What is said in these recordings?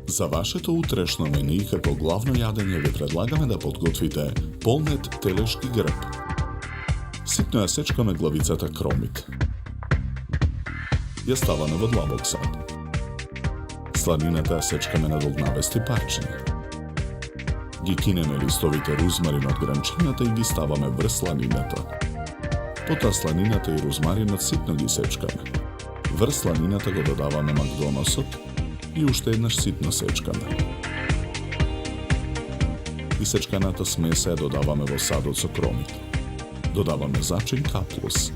За вашето утрешно мени како главно јадење ви предлагаме да подготвите полнет телешки грб. Ситно ја сечкаме главицата кромит. Ја ставаме во длабок сад. Сланината ја сечкаме на долгнавести парчиња. Ги кинеме листовите рузмарин од гранчината и ги ставаме врз сланината. Потоа сланината и рузмаринот ситно ги сечкаме. Врз сланината го додаваме макдоносот и уште еднаш ситно сечкаме. Исечканата смеса ја додаваме во садот со кромит. Додаваме зачин каплус.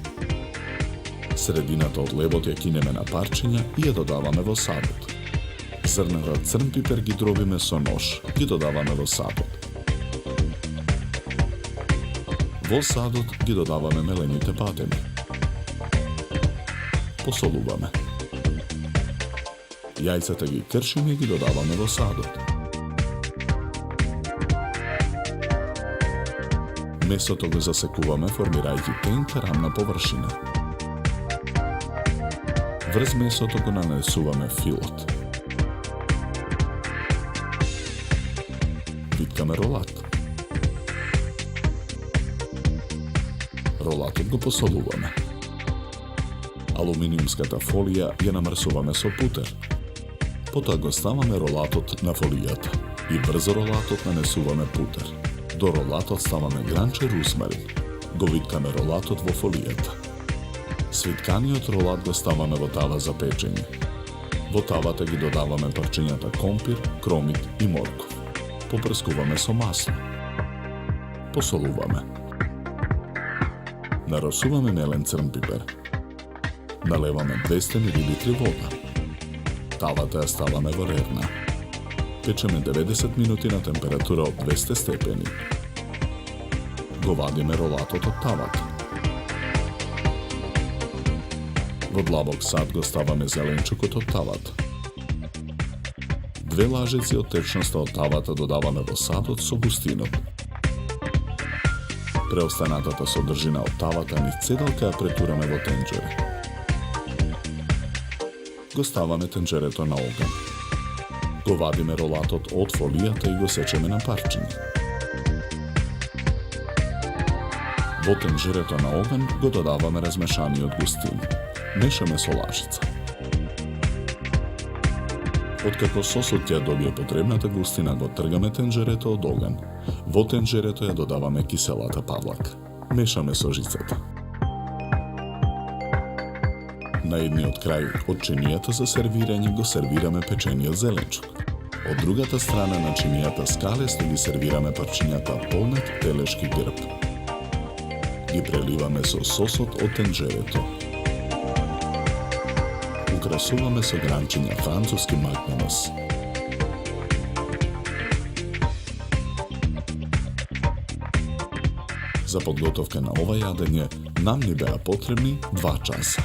Средината од лебот ја кинеме на парчиња и ја додаваме во садот. Зрната црн пипер ги дробиме со нож, ги додаваме во садот. Во садот ги додаваме мелените бадеми. Посолуваме. Јајцата ги кршиме и ги додаваме во садот. Месото го засекуваме формирајќи тенка рамна површина. Врз месото го нанесуваме филот. Виткаме ролат. Ролатот го посолуваме. Алуминиумската фолија ја намрсуваме со путер. Потоа го ставаме ролатот на фолијата и врз ролатот нанесуваме путер. До ролатот ставаме гранче рузмарин. Го виткаме ролатот во фолијата. Свитканиот ролат го ставаме во тава за печење. Во тавата ги додаваме парчињата компир, кромит и морков. Попрскуваме со масло. Посолуваме. Наросуваме мелен црн пипер. Налеваме 200 мл вода. Тавата ја ставаме во рерна. Печеме 90 минути на температура од 200 степени. Го вадиме ролатот од тавата. Во длабок сад го ставаме зеленчукот од тавата. 2 лажици од течноста од тавата додаваме во садот со густинот. Преостанатата содржина од тавата низ цедалка ја претураме во тенџере. Го ставаме тенџерето на оган. Го вадиме ролатот од фолијата и го сечеме на парчиња. Во тенџерето на оган го додаваме размешаниот густин. Мешаме со лажица. Откако сосот ја добие потребната густина, го тргаме тенџерето од оган. Во тенџерето ја додаваме киселата павлака. Мешаме со жицата. На едниот крај од чинијата за сервирање го сервираме печениот зеленчук. Од другата страна на чинијата скалесто ги сервираме парчињата полнет телешки грб. Ги преливаме со сосот од тенџерето. Украсуваме со гранчиња француски макдонос. За подготовка на ова јадење нам ни беа потребни 2 часа.